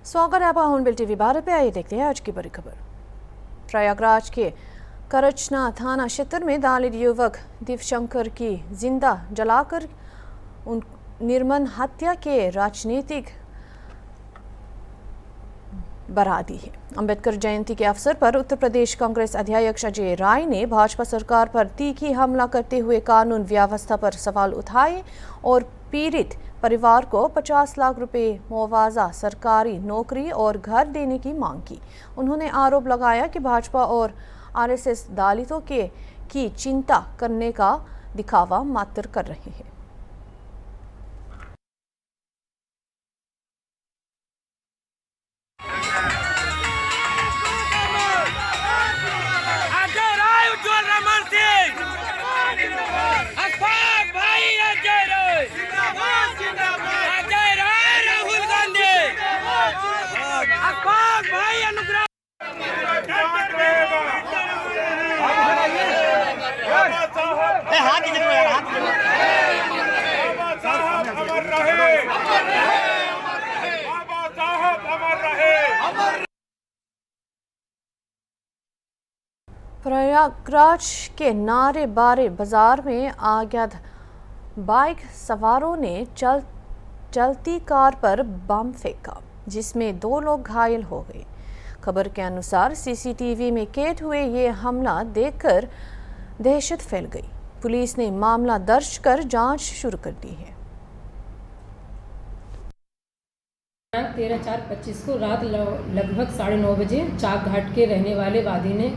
स्वागत है आपका हॉर्नबिल टीवी भारत पे। आइए देखते हैं आज की बड़ी खबर। प्रयागराज के करचना थाना क्षेत्र में दलित युवक दिवशंकर की जिंदा जलाकर निर्मम हत्या के राजनीतिक बढ़ा दी है। अंबेडकर जयंती के अवसर पर उत्तर प्रदेश कांग्रेस अध्यक्ष अजय राय ने भाजपा सरकार पर तीखी हमला करते हुए कानून व्यवस्था पर सवाल उठाए और पीड़ित परिवार को 50 लाख रुपए मुआवजा, सरकारी नौकरी और घर देने की मांग की। उन्होंने आरोप लगाया कि भाजपा और आरएसएस दलितों की चिंता करने का दिखावा मात्र कर रहे हैं। प्रयागराज के नारेबारे बाजार में अज्ञात बाइक सवारों ने चलती कार पर बम फेंका, जिसमें 2 लोग घायल हो गए। खबर के अनुसार सीसीटीवी में कैद हुए ये हमला देखकर दहशत फैल गई। पुलिस ने मामला दर्ज कर जांच शुरू कर दी है। 13/4/25 को रात लगभग 9:30 बजे चाक घाट के रहने वाले वादी ने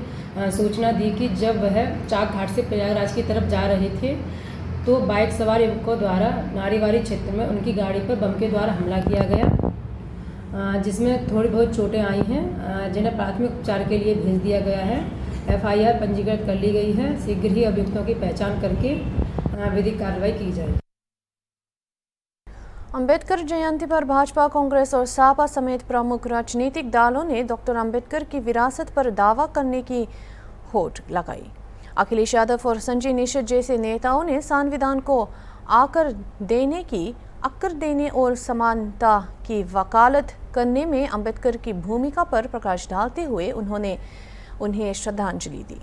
सूचना दी कि जब वह चाक घाट से प्रयागराज की तरफ जा रहे थे तो बाइक सवार युवकों द्वारा नारीवारी क्षेत्र में उनकी गाड़ी पर बम के द्वारा हमला किया गया, जिसमें थोड़ी बहुत चोटें आई हैं, जिन्हें प्राथमिक उपचार के लिए भेज दिया गया है। FIR पंजीकृत कर ली गई है। शीघ्र ही अभियुक्तों की पहचान करके विधिक कार्रवाई की जाएगी। अंबेडकर जयंती पर भाजपा, कांग्रेस और सपा समेत प्रमुख राजनीतिक दलों ने डॉक्टर अंबेडकर की विरासत पर दावा करने की होड़ लगाई। अखिलेश यादव और संजय निषद जैसे नेताओं ने संविधान को आकर देने और समानता की वकालत करने में अंबेडकर की भूमिका पर प्रकाश डालते हुए उन्होंने उन्हें श्रद्धांजलि दी।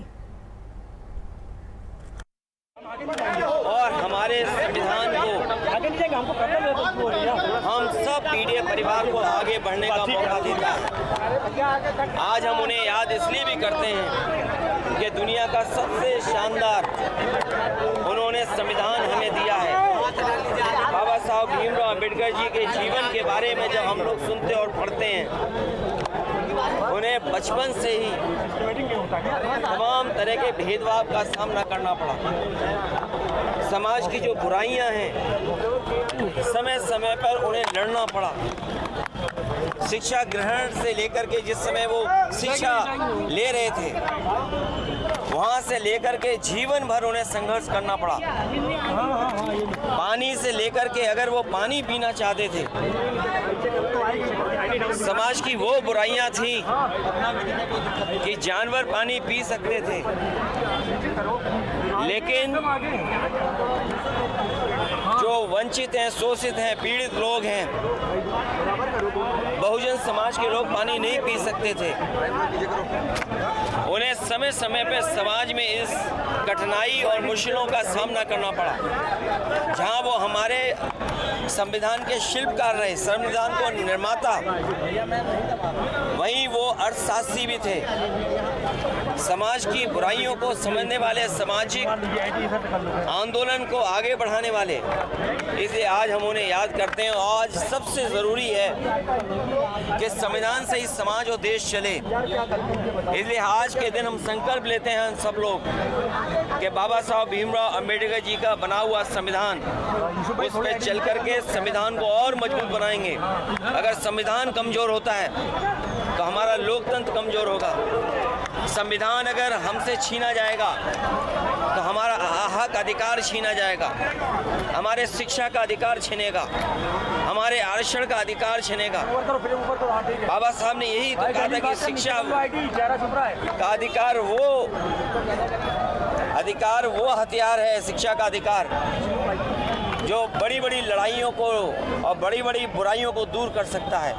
और हमारे संविधान को हम सब पीड़ित परिवार को आगे बढ़ने का मौका देता है। आज हम उन्हें याद इसलिए भी करते हैं कि दुनिया का सबसे शानदार उन्होंने संविधान हमें दिया है। बाबा साहब भीमराव अंबेडकर जी के जीवन के बारे में जब हम लोग सुनते और पढ़ते हैं, उन्हें बचपन से ही तमाम तरह के भेदभाव का सामना करना पड़ा। समाज की जो बुराइयां हैं समय समय पर उन्हें लड़ना पड़ा। शिक्षा ग्रहण से लेकर के जिस समय वो शिक्षा ले रहे थे, वहाँ से लेकर के जीवन भर उन्हें संघर्ष करना पड़ा। पानी से लेकर के अगर वो पानी पीना चाहते थे, समाज की वो बुराइयां थी कि जानवर पानी पी सकते थे, लेकिन जो वंचित हैं, शोषित हैं, पीड़ित लोग हैं, बहुजन समाज के लोग पानी नहीं पी सकते थे। उन्हें समय समय पर समाज में इस कठिनाई और मुश्किलों का सामना करना पड़ा। जहां वो हमारे संविधान के शिल्पकार रहे, संविधान को निर्माता, वहीं वो अर्थशास्त्री भी थे, समाज की बुराइयों को समझने वाले, सामाजिक आंदोलन को आगे बढ़ाने वाले। इसलिए आज हम उन्हें याद करते हैं। आज सबसे ज़रूरी है कि संविधान से ही समाज और देश चले। इसलिए आज के दिन हम संकल्प लेते हैं सब लोग कि बाबा साहब भीमराव अंबेडकर जी का बना हुआ संविधान, उस पर चल करके संविधान को और मजबूत बनाएंगे। अगर संविधान कमज़ोर होता है तो हमारा लोकतंत्र कमज़ोर होगा। संविधान अगर हमसे छीना जाएगा तो हमारा हक अधिकार छीना जाएगा, हमारे शिक्षा का अधिकार छिनेगा, हमारे आरक्षण का अधिकार छिनेगा। बाबा साहब ने यही तो कहा था कि शिक्षा का अधिकार वो हथियार है, शिक्षा का अधिकार, जो बड़ी बड़ी लड़ाइयों को और बड़ी बड़ी बुराइयों को दूर कर सकता है।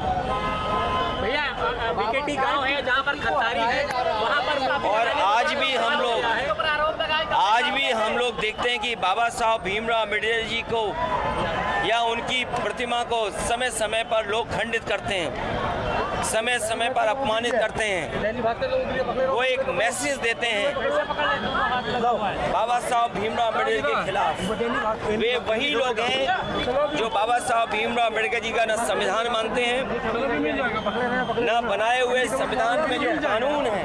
बीकेटी गांव है जहां पर खतारी है, वहां पर और आज भी हम लोग देखते हैं कि बाबा साहब भीमराव अम्बेडकर जी को या उनकी प्रतिमा को समय समय पर लोग खंडित करते हैं, समय समय पर अपमानित करते हैं। वो एक मैसेज देते हैं बाबा साहब भीमराव अम्बेडकर के खिलाफ। वे वही लोग हैं जो बाबा साहब भीमराव अम्बेडकर जी का न संविधान मानते हैं, न बनाए हुए संविधान में जो कानून है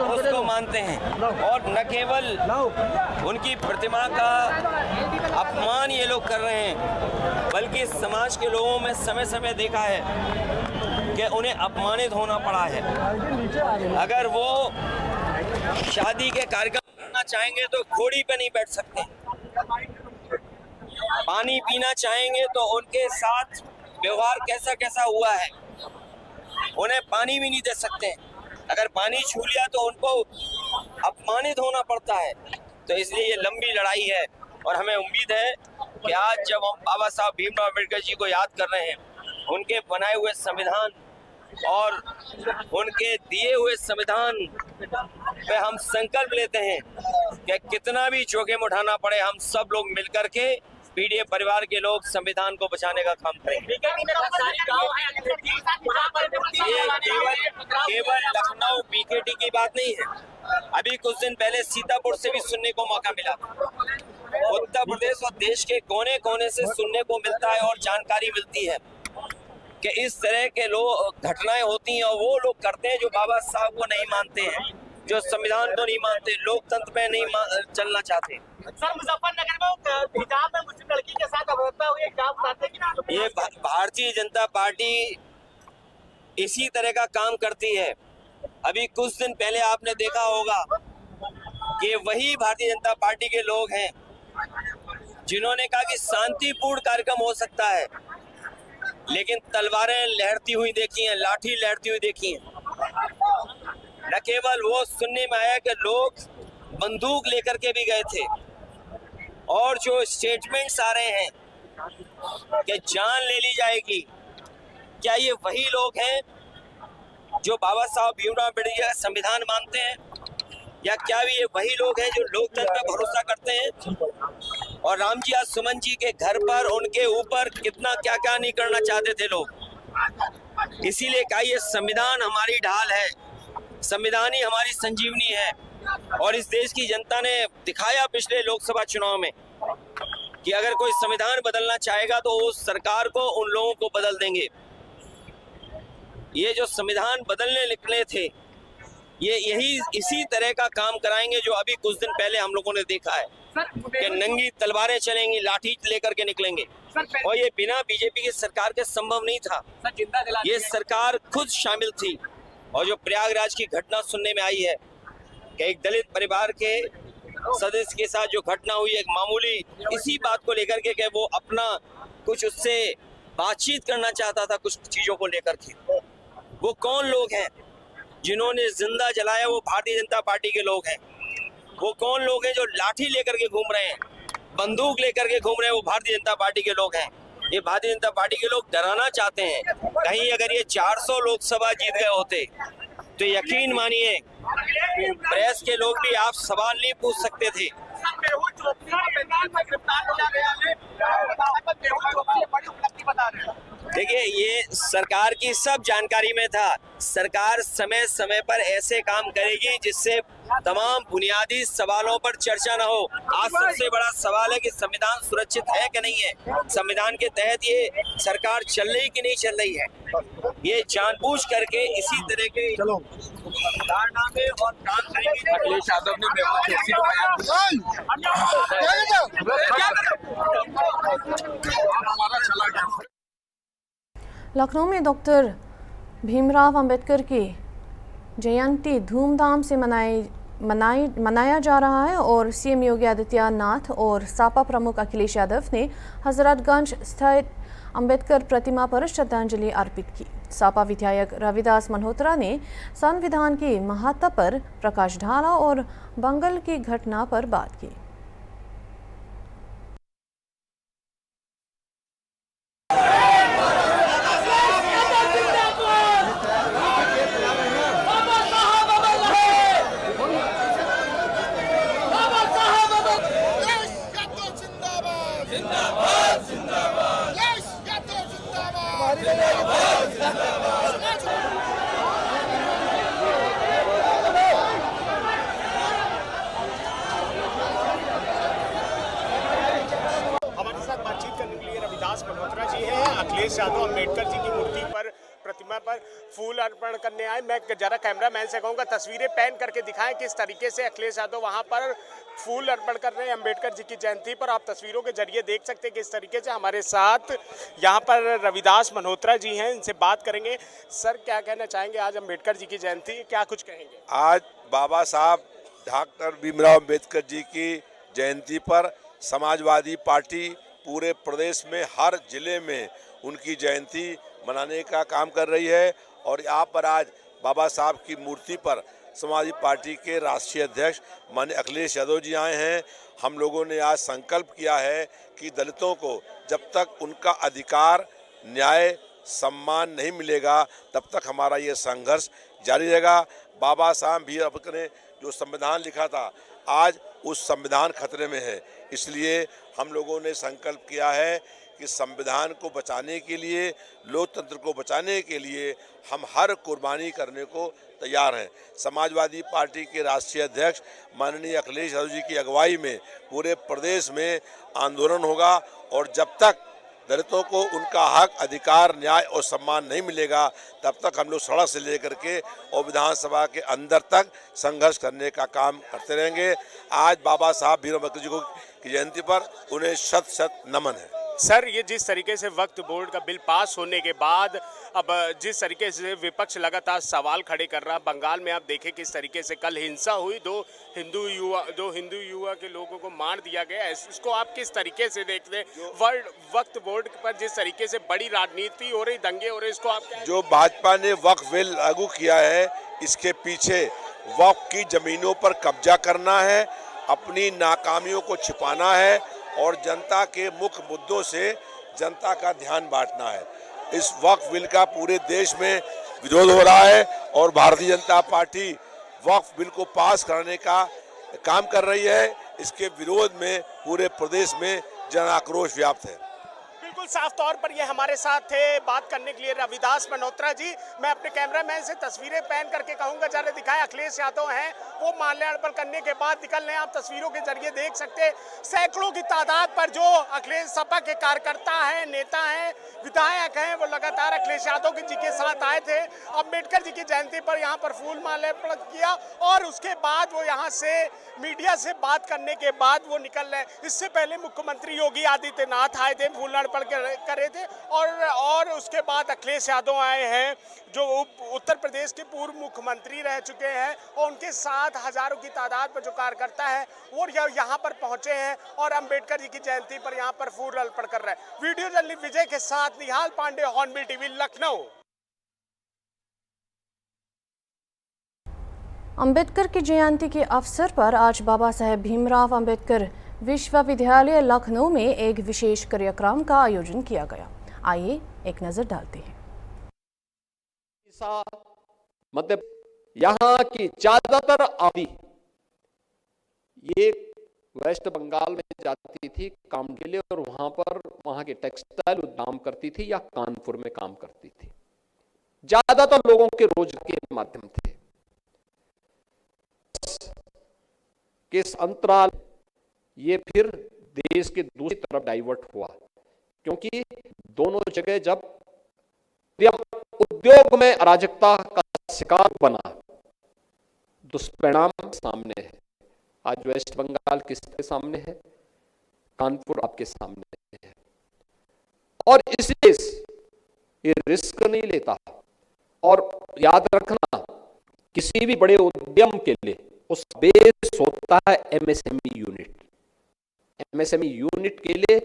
उसको मानते हैं, और न केवल उनकी प्रतिमा का अपमान ये लोग कर रहे हैं, बल्कि समाज के लोगों में समय समय देखा है कि उन्हें अपमानित होना पड़ा है। अगर वो शादी के कार्यक्रम करना चाहेंगे तो घोड़ी पे नहीं बैठ सकते, पानी पीना चाहेंगे तो उनके साथ व्यवहार कैसा कैसा हुआ है, उन्हें पानी भी नहीं दे सकते। अगर पानी छू लिया तो उनको अपमानित होना पड़ता है। तो इसलिए ये लंबी लड़ाई है, और हमें उम्मीद है कि आज जब हम बाबा साहब भीमराव अम्बेडकर जी को याद कर रहे हैं, उनके बनाए हुए संविधान और उनके दिए हुए संविधान पे हम संकल्प लेते हैं कि कितना भी जोखिम उठाना पड़े, हम सब लोग मिलकर के पीडीए परिवार के लोग संविधान को बचाने का काम करेंगे। ये केवल लखनऊ बीकेटी की बात नहीं है। अभी कुछ दिन पहले सीतापुर से भी सुनने को मौका मिला। उत्तर प्रदेश और देश के कोने कोने से सुनने को मिलता है और जानकारी मिलती है कि इस तरह के लोग घटनाएं होती हैं, और वो लोग करते हैं जो बाबा साहब को नहीं मानते हैं, जो संविधान को नहीं मानते, लोकतंत्र में नहीं चलना चाहते। सर, मुजफ्फरनगर में हिजाब में मुस्लिम लड़की के साथ अवैधता हुई, क्या बताते हैं कि ये भारतीय जनता पार्टी इसी तरह का काम करती है। अभी कुछ दिन पहले आपने देखा होगा कि वही भारतीय जनता पार्टी के लोग हैं जिन्होंने कहा कि शांतिपूर्ण कार्यक्रम हो सकता है, लेकिन तलवारें लहरती हुई देखी हैं, लाठी लहरती हुई देखी हैं। न केवल वो सुनने में आया कि लोग बंदूक लेकर के भी गए थे, और जो स्टेटमेंट्स आ रहे हैं कि जान ले ली जाएगी, क्या ये वही लोग हैं जो बाबा साहब भीमराव अम्बेडकर का संविधान मानते हैं, या क्या ये वही लोग हैं जो लोकतंत्र पर भरोसा करते हैं? और रामजी आज सुमन जी के घर पर उनके ऊपर कितना क्या क्या नहीं करना चाहते थे लोग। इसीलिए कहा ये संविधान हमारी ढाल है, संविधान ही हमारी संजीवनी है, और इस देश की जनता ने दिखाया पिछले लोकसभा चुनाव में कि अगर कोई संविधान बदलना चाहेगा तो उस सरकार को, उन लोगों को बदल देंगे। ये जो संविधान बदलने निकले थे, ये यही इसी तरह का काम कराएंगे जो अभी कुछ दिन पहले हम लोगों ने देखा है कि नंगी तलवारें चलेंगी, लाठी लेकर के निकलेंगे, और ये बिना बीजेपी की सरकार के संभव नहीं था। ये सरकार खुद शामिल थी। और जो प्रयागराज की घटना सुनने में आई है कि एक दलित परिवार के सदस्य के साथ जो घटना हुई, एक मामूली इसी बात को लेकर के वो अपना कुछ उससे बातचीत करना चाहता था कुछ चीजों को लेकर के। वो कौन लोग हैं जिन्होंने जिंदा जलाया? वो भारतीय जनता पार्टी के लोग हैं। वो कौन लोग हैं जो लाठी लेकर के घूम रहे हैं, बंदूक लेकर के घूम रहे हैं? वो भारतीय जनता पार्टी के लोग हैं। ये भारतीय जनता पार्टी के लोग डराना चाहते हैं। कहीं अगर ये 400 लोकसभा जीत गए होते तो यकीन मानिए प्रेस के लोग भी आप सवाल नहीं पूछ सकते थे। देखिए, ये सरकार की सब जानकारी में था। सरकार समय समय पर ऐसे काम करेगी जिससे तमाम बुनियादी सवालों पर चर्चा न हो। आज सबसे बड़ा सवाल है कि संविधान सुरक्षित है कि नहीं है, संविधान के तहत ये सरकार चल रही कि नहीं चल रही है। ये जानबूझ करके इसी तरह के कारनामे और काम करेंगे। अखिलेश यादव ने लखनऊ में डॉक्टर भीमराव अंबेडकर की जयंती धूमधाम से मनाया जा रहा है, और सीएम योगी आदित्यनाथ और सपा प्रमुख अखिलेश यादव ने हजरतगंज स्थित अंबेडकर प्रतिमा पर श्रद्धांजलि अर्पित की। सपा विधायक रविदास मल्होत्रा ने संविधान की महत्ता पर प्रकाश डाला और बंगल की घटना पर बात की। पर फूल अर्पण करने आए। मैं जरा कैमरामैन से कहूँगा तस्वीरें पैन करके दिखाएं किस तरीके से अखिलेश यादव वहाँ पर फूल अर्पण कर रहे हैं अंबेडकर जी की जयंती पर। आप तस्वीरों के जरिए देख सकते हैं किस तरीके से। हमारे साथ यहाँ पर रविदास मल्होत्रा जी हैं, इनसे बात करेंगे। सर, क्या कहना चाहेंगे, आज अंबेडकर जी की जयंती, क्या कुछ कहेंगे? आज बाबा साहब डॉक्टर भीमराव अंबेडकर जी की जयंती पर समाजवादी पार्टी पूरे प्रदेश में हर जिले में उनकी जयंती मनाने का काम कर रही है। और यहाँ पर आज बाबा साहब की मूर्ति पर समाजवादी पार्टी के राष्ट्रीय अध्यक्ष माननीय अखिलेश यादव जी आए हैं। हम लोगों ने आज संकल्प किया है कि दलितों को जब तक उनका अधिकार, न्याय, सम्मान नहीं मिलेगा तब तक हमारा ये संघर्ष जारी रहेगा। बाबा साहब भी अपने जो संविधान लिखा था, आज उस संविधान खतरे में है। इसलिए हम लोगों ने संकल्प किया है कि संविधान को बचाने के लिए, लोकतंत्र को बचाने के लिए हम हर कुर्बानी करने को तैयार हैं। समाजवादी पार्टी के राष्ट्रीय अध्यक्ष माननीय अखिलेश यादव जी की अगुवाई में पूरे प्रदेश में आंदोलन होगा और जब तक दलितों को उनका हक, अधिकार, न्याय और सम्मान नहीं मिलेगा तब तक हम लोग सड़क से लेकर के और विधानसभा के अंदर तक संघर्ष करने का काम करते रहेंगे। आज बाबा साहब भीमराव अम्बेडकर जी की जयंती पर उन्हें शत शत नमन है। सर, ये जिस तरीके से वक्फ बोर्ड का बिल पास होने के बाद अब जिस तरीके से विपक्ष लगातार सवाल खड़े कर रहा, बंगाल में आप देखें किस तरीके से कल हिंसा हुई, दो हिंदू युवा के लोगों को मार दिया गया, इसको आप किस तरीके से देखते हैं? वर्ल्ड वक्फ बोर्ड पर जिस तरीके से बड़ी राजनीति हो रही, दंगे हो रहे, इसको आप जो भाजपा ने वक्फ बिल लागू किया है, इसके पीछे वक्फ की जमीनों पर कब्जा करना है, अपनी नाकामियों को छिपाना है और जनता के मुख्य मुद्दों से जनता का ध्यान बांटना है। इस वक्फ बिल का पूरे देश में विरोध हो रहा है और भारतीय जनता पार्टी वक्फ बिल को पास कराने का काम कर रही है। इसके विरोध में पूरे प्रदेश में जन आक्रोश व्याप्त है। बिल्कुल साफ तौर पर ये हमारे साथ थे बात करने के लिए रविदास मल्होत्रा जी। मैं अपने कैमरामैन से तस्वीरें पैन करके कहूंगा जरा दिखाएं। अखिलेश यादव हैं, वो माल्यार्पण करने के बाद निकल रहे हैं। आप तस्वीरों के जरिए देख सकते हैं सैकड़ों की तादाद पर जो अखिलेश सपा के कार्यकर्ता हैं, नेता हैं, विधायक हैं, वो लगातार अखिलेश यादव जी के साथ आए थे। अंबेडकर जी की जयंती पर यहाँ पर फूल माल्यार्पण किया और उसके बाद वो यहाँ से मीडिया से बात करने के बाद वो निकल रहे। इससे पहले मुख्यमंत्री योगी आदित्यनाथ आए थे, फूल अर्पण करे थे और उसके बाद अखिलेश यादव आए हैं जो उत्तर प्रदेश के पूर्व मुख्यमंत्री रह चुके हैं और उनके साथ हजारों की तादाद पर जो कार्यकर्ता है वो यहाँ पर पहुंचे हैं और अंबेडकर जी की जयंती पर यहाँ पर फूल अर्पण कर रहे हैं। वीडियो जर्नलिस्ट विजय के साथ निहाल पांडे, हॉर्नबिल टीवी, लखनऊ। अंबेडकर की जयंती के अवसर पर आज बाबा साहेब भीमराव अंबेडकर विश्वविद्यालय लखनऊ में एक विशेष कार्यक्रम का आयोजन किया गया। आइए एक नजर डालते हैं। मतलब यहाँ की ज्यादातर आबादी ये वेस्ट बंगाल में जाती थी काम के लिए और वहां के टेक्सटाइल उद्यम करती थी या कानपुर में काम करती थी। ज्यादातर लोगों के रोजगार के माध्यम थे। किस अंतराल ये फिर देश के दूसरी तरफ डाइवर्ट हुआ क्योंकि दोनों जगह जब उद्योग में अराजकता का शिकार बना, दुष्परिणाम सामने है। आज वेस्ट बंगाल किसके सामने है? कानपुर आपके सामने है। और इसलिए ये रिस्क नहीं लेता। और याद रखना, किसी भी बड़े उद्यम के लिए उसका बेस होता है एमएसएमई यूनिट। एमएसएमई यूनिट के लिए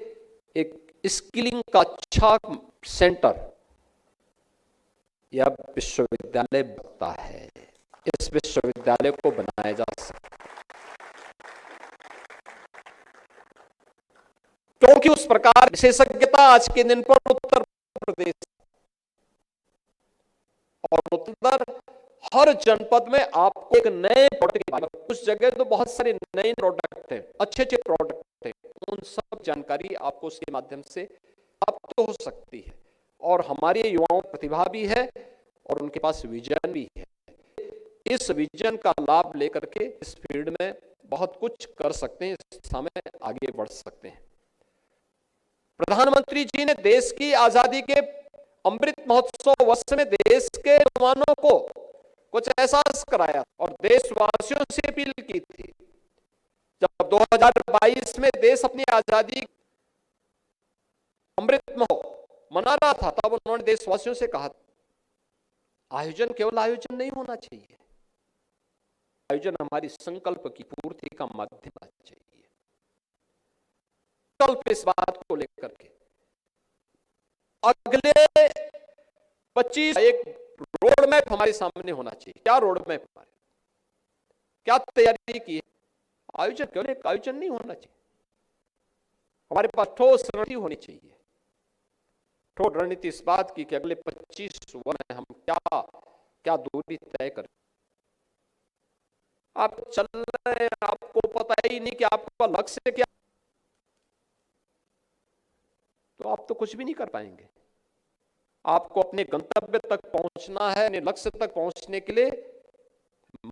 एक स्किलिंग का अच्छा सेंटर यह विश्वविद्यालय बनता है। इस विश्वविद्यालय को बनाया जा सकता क्योंकि उस प्रकार विशेषज्ञता आज के दिन पर उत्तर प्रदेश और उत्तर हर जनपद में आपको एक नए प्रोडक्ट, कुछ जगह तो बहुत सारे नए प्रोडक्ट हैं, अच्छे प्रोडक्ट हैं, उन सब जानकारी आपको उसके माध्यम से प्राप्त हो सकती है। और हमारे युवाओं में प्रतिभा भी है और उनके पास विजन भी है। इस विजन का लाभ लेकर के इस फील्ड में बहुत कुछ कर सकते हैं, इस दिशा में आगे बढ़ सकते हैं। प्रधानमंत्री जी ने देश की आजादी के अमृत महोत्सव वर्ष में देश के जवानों को कुछ एहसास कराया और देशवासियों से अपील की थी। जब 2022 में देश अपनी आजादी अमृत महोत्सव मना रहा था, तब उन्होंने देशवासियों से कहा आयोजन केवल आयोजन नहीं होना चाहिए, आयोजन हमारी संकल्प की पूर्ति का माध्यम होना चाहिए। संकल्प इस बात को लेकर के अगले 25 एक रोड मैप हमारे सामने होना चाहिए। क्या रोड मैप हमारे, क्या तैयारी की है? आयोजन केवल एक आयोजन नहीं होना चाहिए, हमारे पास ठोस रणनीति होनी चाहिए। ठोस रणनीति इस बात की कि अगले 25 वर्ष में हम क्या क्या दूरी तय करें। आप चल रहे हैं, आपको पता ही नहीं कि आपका लक्ष्य क्या, तो आप तो कुछ भी नहीं कर पाएंगे। आपको अपने गंतव्य तक पहुंचना है, अपने लक्ष्य तक पहुंचने के लिए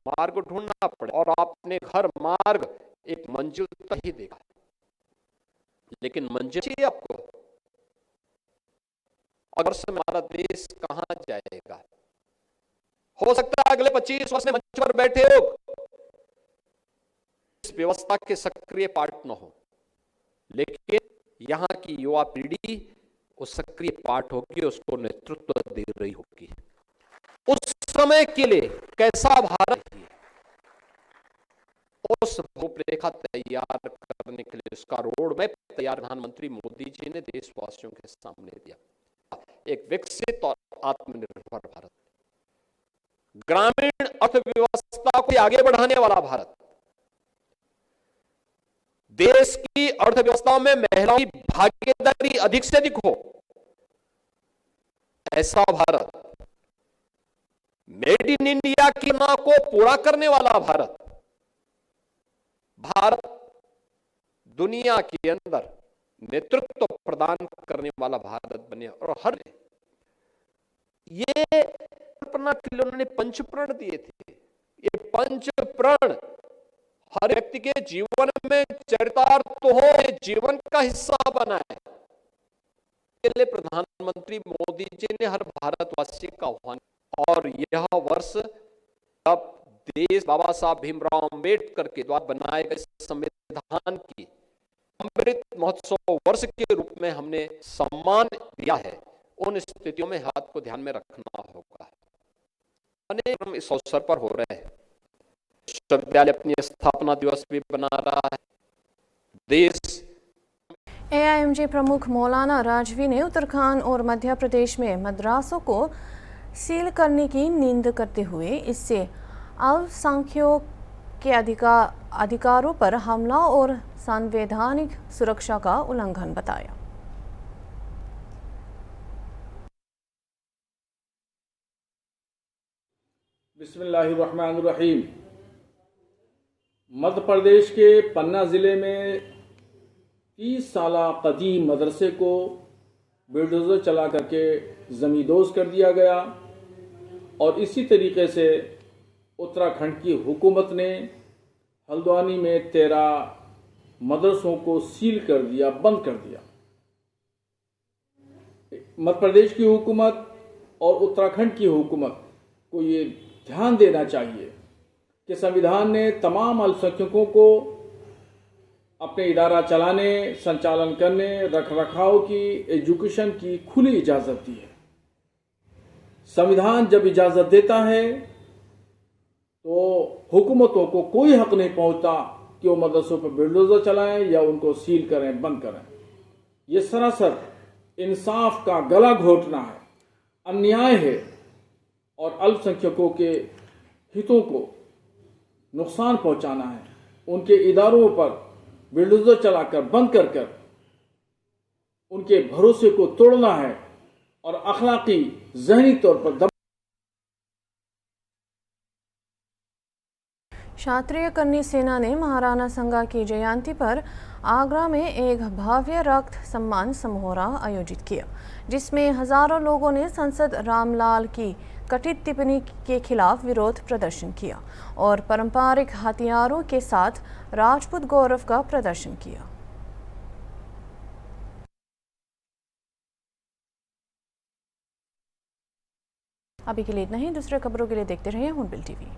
मार्ग ढूंढना पड़े, और आपने हर मार्ग एक मंजिल तक ही देखा, लेकिन मंजिल चाहिए आपको। अगर से हमारा देश कहां जाएगा, हो सकता है अगले 25 वर्ष में मंच पर बैठे हो इस व्यवस्था के सक्रिय पार्ट न हो, लेकिन यहां की युवा पीढ़ी उस सक्रिय पार्ट होगी, उसको नेतृत्व दे रही होगी। उस समय के लिए कैसा भारत है, उस रूपरेखा तैयार करने के लिए उसका रोड मैप तैयार प्रधानमंत्री मोदी जी ने देशवासियों के सामने दिया। एक विकसित और आत्मनिर्भर भारत, ग्रामीण अर्थव्यवस्था को आगे बढ़ाने वाला भारत, देश की अर्थव्यवस्था में महिलाओं की भागीदारी अधिक से अधिक हो, ऐसा भारत, मेड इन इंडिया की मांग को पूरा करने वाला भारत, भारत दुनिया के अंदर नेतृत्व प्रदान करने वाला भारत बने। और हर ये कल्पना के लिए उन्होंने पंचप्रण दिए थे। ये पंचप्रण हर व्यक्ति के जीवन में चरितार्थ हो, जीवन का हिस्सा बना है। इसके लिए प्रधानमंत्री मोदी जी ने हर भारतवासी का आह्वान, और यह वर्ष जब देश बाबा साहब भीमराव अंबेडकर के द्वारा बनाए गए संविधान की अमृत महोत्सव वर्ष के रूप में हमने सम्मान दिया है, उन स्थितियों में हाथ को ध्यान में रखना होगा। अनेक इस अवसर पर हो रहे हैं। विश्वविद्यालय अपनी स्थापना दिवस भी बना रहा है। देश एआईएमजे प्रमुख मौलाना राजवी ने उत्तराखंड और मध्य प्रदेश में मदरसों को सील करने की निंदा करते हुए इससे अल्पसंख्यकों के अधिकारों पर हमला और संवैधानिक सुरक्षा का उल्लंघन बताया। बिस्मिल्लाहिर्रहमानिर्रहीम। मध्य प्रदेश के पन्ना ज़िले में 30 साला कदीम मदरसे को बुलडोज़र चला करके ज़मींदोज़ कर दिया गया, और इसी तरीके से उत्तराखंड की हुकूमत ने हल्द्वानी में 13 मदरसों को सील कर दिया, बंद कर दिया। मध्य प्रदेश की हुकूमत और उत्तराखंड की हुकूमत को ये ध्यान देना चाहिए कि संविधान ने तमाम अल्पसंख्यकों को अपने इदारा चलाने, संचालन करने, रखरखाव की, एजुकेशन की खुली इजाज़त दी है। संविधान जब इजाज़त देता है तो हुकूमतों को कोई हक नहीं पहुंचता कि वो मदरसों पर बुलडोज़र चलाएं या उनको सील करें, बंद करें। ये सरासर इंसाफ का गला घोटना है, अन्याय है, और अल्पसंख्यकों के हितों को नुकसान पहुंचाना है। उनके इदारों पर बुलडोज़र चलाकर, बंद कर कर उनके भरोसे को तोड़ना है, और अखलाकी ज़हनी तौर पर क्षत्रिय कन्नी सेना ने महाराणा संगा की जयंती पर आगरा में एक भव्य रक्त सम्मान समारोह आयोजित किया, जिसमें हजारों लोगों ने सांसद रामलाल की कथित टिप्पणी के खिलाफ विरोध प्रदर्शन किया और पारंपरिक हथियारों के साथ राजपूत गौरव का प्रदर्शन किया। अभी के लिए इतना ही। दूसरे खबरों के लिए देखते रहिए हूनबिल टीवी।